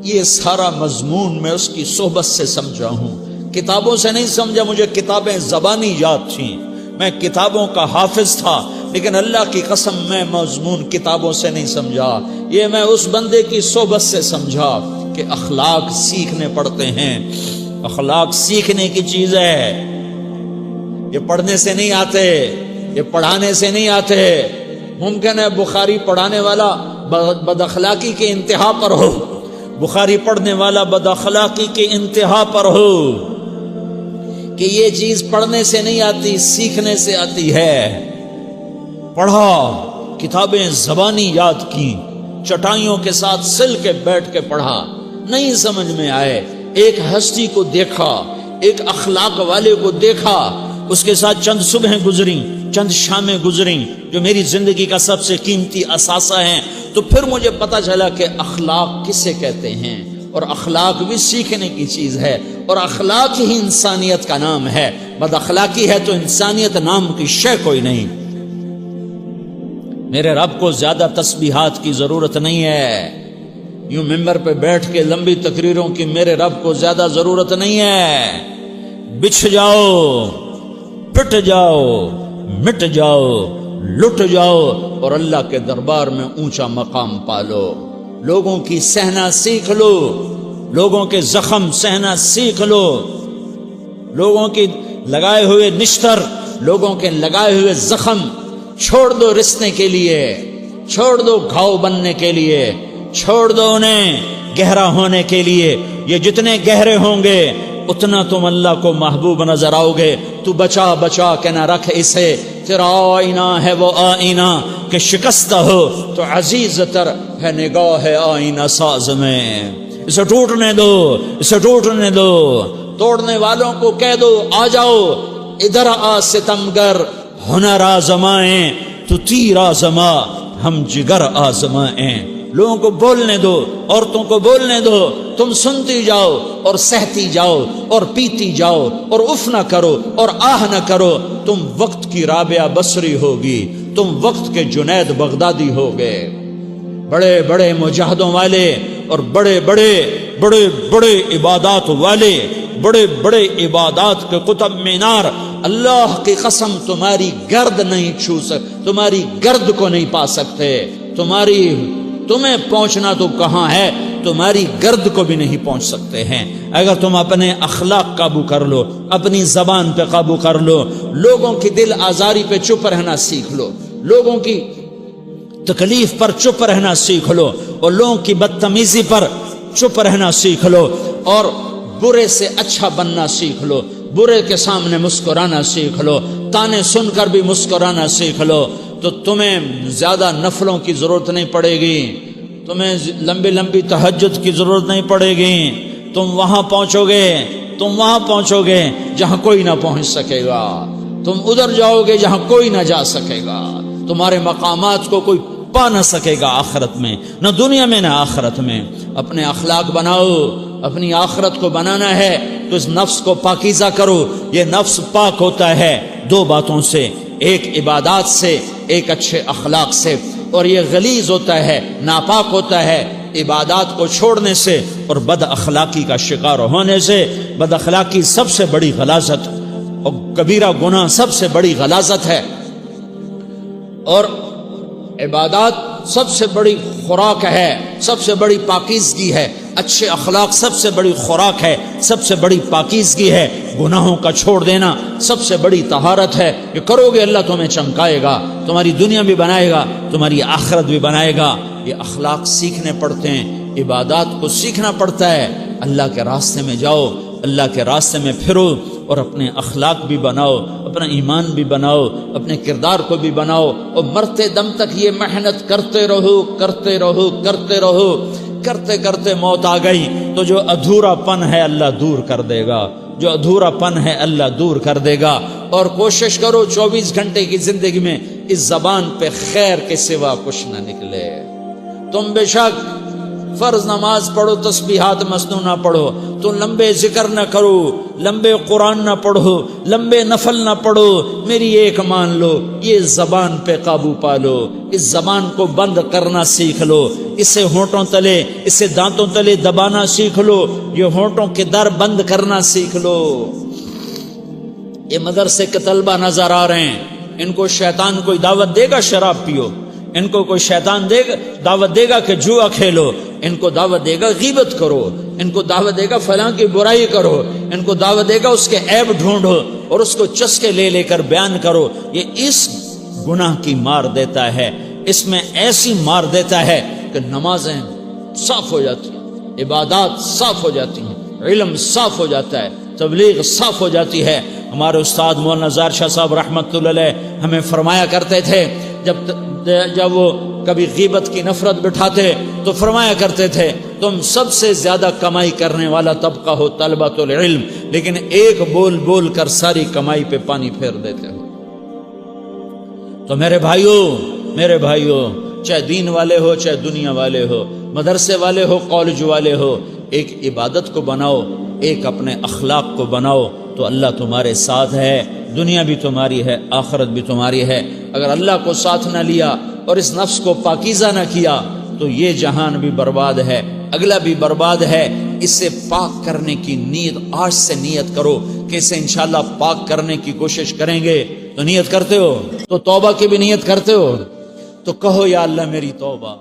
یہ سارا مضمون میں اس کی صحبت سے سمجھا ہوں، کتابوں سے نہیں سمجھا۔ مجھے کتابیں زبانی یاد تھیں، میں کتابوں کا حافظ تھا، لیکن اللہ کی قسم میں مضمون کتابوں سے نہیں سمجھا، یہ میں اس بندے کی صحبت سے سمجھا کہ اخلاق سیکھنے پڑتے ہیں۔ اخلاق سیکھنے کی چیز ہے، یہ پڑھنے سے نہیں آتے، یہ پڑھانے سے نہیں آتے۔ ممکن ہے بخاری پڑھانے والا بد اخلاقی کے انتہا پر ہو، بخاری پڑھنے والا بد اخلاقی کے انتہا پر ہو، کہ یہ چیز پڑھنے سے نہیں آتی، سیکھنے سے آتی ہے۔ پڑھا، کتابیں زبانی یاد کی، چٹائیوں کے ساتھ سل کے بیٹھ کے پڑھا، نہیں سمجھ میں آئے، ایک ہستی کو دیکھا، ایک اخلاق والے کو دیکھا، اس کے ساتھ چند صبحیں گزری، چند شامیں گزری جو میری زندگی کا سب سے قیمتی اثاثہ ہیں، تو پھر مجھے پتا چلا کہ اخلاق کسے کہتے ہیں، اور اخلاق بھی سیکھنے کی چیز ہے، اور اخلاق ہی انسانیت کا نام ہے۔ بد اخلاقی ہے تو انسانیت نام کی شے کوئی نہیں۔ میرے رب کو زیادہ تسبیحات کی ضرورت نہیں ہے، یوں ممبر پہ بیٹھ کے لمبی تقریروں کی میرے رب کو زیادہ ضرورت نہیں ہے۔ بچھ جاؤ، پٹ جاؤ، مٹ جاؤ، لٹ جاؤ، اور اللہ کے دربار میں اونچا مقام پالو۔ لوگوں کی سہنا سیکھ لو، لوگوں کے زخم سہنا سیکھ لو، لوگوں کی لگائے ہوئے نشتر، لوگوں کے لگائے ہوئے زخم چھوڑ دو رسنے کے لیے، چھوڑ دو گھاؤ بننے کے لیے، چھوڑ دو انہیں گہرا ہونے کے لیے۔ یہ جتنے گہرے ہوں گے اتنا تم اللہ کو محبوب نظر آؤ گے۔ تو بچا بچا کے نہ رکھ اسے، تیرا آئینہ ہے وہ آئینہ کہ شکستہ ہو تو عزیز تر ہے نگاہ آئینہ ساز میں۔ اسے ٹوٹنے دو، اسے ٹوٹنے دو۔ توڑنے والوں کو کہہ دو آ جاؤ ادھر آ ستمگر، ہنر آزمائیں تو تیر آزما، ہم جگر آزمائیں۔ لوگوں کو بولنے دو، عورتوں کو بولنے دو، تم سنتی جاؤ اور سہتی جاؤ اور پیتی جاؤ اور اف نہ کرو اور آہ نہ کرو۔ تم وقت کی رابعہ بصری ہوگی، تم وقت کے جنید بغدادی ہوگے۔ بڑے بڑے مجاہدوں والے اور بڑے بڑے بڑے بڑے عبادات والے، بڑے بڑے عبادات کے قطب مینار، اللہ کی قسم تمہاری گرد نہیں چھو سکتے، تمہاری گرد کو نہیں پا سکتے۔ تمہیں پہنچنا تو کہاں ہے، تمہاری گرد کو بھی نہیں پہنچ سکتے ہیں۔ اگر تم اپنے اخلاق قابو کر لو، اپنی زبان پہ قابو کر لو، لوگوں کی دل آزاری پہ چپ رہنا سیکھ لو، لوگوں کی تکلیف پر چپ رہنا سیکھ لو، اور لوگوں کی بدتمیزی پر چپ رہنا سیکھ لو، اور برے سے اچھا بننا سیکھ لو، برے کے سامنے مسکرانا سیکھ لو، تانے سن کر بھی مسکرانا سیکھ لو، تو تمہیں زیادہ نفلوں کی ضرورت نہیں پڑے گی، تمہیں لمبی لمبی تہجد کی ضرورت نہیں پڑے گی۔ تم وہاں پہنچو گے، تم وہاں پہنچو گے جہاں کوئی نہ پہنچ سکے گا، تم ادھر جاؤ گے جہاں کوئی نہ جا سکے گا، تمہارے مقامات کو کوئی پا نہ سکے گا آخرت میں، نہ دنیا میں نہ آخرت میں۔ اپنے اخلاق بناؤ، اپنی آخرت کو بنانا ہے تو اس نفس کو پاکیزہ کرو۔ یہ نفس پاک ہوتا ہے دو باتوں سے، ایک عبادات سے، ایک اچھے اخلاق سے، اور یہ غلیظ ہوتا ہے، ناپاک ہوتا ہے عبادات کو چھوڑنے سے اور بد اخلاقی کا شکار ہونے سے۔ بد اخلاقی سب سے بڑی غلاظت اور کبیرہ گناہ سب سے بڑی غلاظت ہے، اور عبادات سب سے بڑی خوراک ہے، سب سے بڑی پاکیزگی ہے۔ اچھے اخلاق سب سے بڑی خوراک ہے، سب سے بڑی پاکیزگی ہے۔ گناہوں کا چھوڑ دینا سب سے بڑی طہارت ہے۔ یہ کرو گے اللہ تمہیں چمکائے گا، تمہاری دنیا بھی بنائے گا، تمہاری آخرت بھی بنائے گا۔ یہ اخلاق سیکھنے پڑتے ہیں، عبادات کو سیکھنا پڑتا ہے۔ اللہ کے راستے میں جاؤ، اللہ کے راستے میں پھرو، اور اپنے اخلاق بھی بناؤ، اپنا ایمان بھی بناؤ، اپنے کردار کو بھی بناؤ، اور مرتے دم تک یہ محنت کرتے رہو، کرتے رہو، کرتے رہو۔ کرتے کرتے موت آ گئی تو جو ادھورا پن ہے اللہ دور کر دے گا، جو ادھورا پن ہے اللہ دور کر دے گا۔ اور کوشش کرو 24 گھنٹے کی زندگی میں اس زبان پہ خیر کے سوا کچھ نہ نکلے۔ تم بے شک فرض نماز پڑھو تسبیحات مسنونہ پڑھو، تو لمبے ذکر نہ کرو، لمبے قرآن نہ پڑھو، لمبے نفل نہ پڑھو، میری ایک مان لو، یہ زبان پہ قابو پالو، اس زبان کو بند کرنا سیکھ لو، اسے ہونٹوں تلے، اسے دانتوں تلے دبانا سیکھ لو، یہ ہونٹوں کے در بند کرنا سیکھ لو۔ یہ مدرسے کے طلبہ نظر آ رہے ہیں، ان کو شیطان کوئی دعوت دے گا شراب پیو، ان کو کوئی شیطان دعوت دے گا کہ جوا کھیلو، ان کو دعوت دے گا غیبت کرو، ان کو دعوت دے گا فلاں کی برائی کرو، ان کو دعوت دے گا اس کے عیب ڈھونڈو اور اس کو چسکے لے لے کر بیان کرو۔ یہ اس گناہ کی مار دیتا ہے، اس میں ایسی مار دیتا ہے کہ نمازیں صاف ہو جاتی ہیں، عبادات صاف ہو جاتی ہیں، علم صاف ہو جاتا ہے، تبلیغ صاف ہو جاتی ہے۔ ہمارے استاد مولانا زار شاہ صاحب رحمۃ اللہ علیہ ہمیں فرمایا کرتے تھے، جب وہ کبھی غیبت کی نفرت بٹھاتے تو فرمایا کرتے تھے تم سب سے زیادہ کمائی کرنے والا طبقہ ہو طلبۃ العلم، لیکن ایک بول بول کر ساری کمائی پہ پانی پھیر دیتے ہو۔ تو میرے بھائیوں چاہے دین والے ہو چاہے دنیا والے ہو، مدرسے والے ہو کالج والے ہو، ایک عبادت کو بناؤ، ایک اپنے اخلاق کو بناؤ، تو اللہ تمہارے ساتھ ہے، دنیا بھی تمہاری ہے، آخرت بھی تمہاری ہے۔ اگر اللہ کو ساتھ نہ لیا اور اس نفس کو پاکیزہ نہ کیا تو یہ جہان بھی برباد ہے، اگلا بھی برباد ہے۔ اسے پاک کرنے کی نیت آج سے نیت کرو کہ اسے انشاءاللہ پاک کرنے کی کوشش کریں گے۔ تو نیت کرتے ہو تو توبہ کی بھی نیت کرتے ہو، تو کہو یا اللہ میری توبہ۔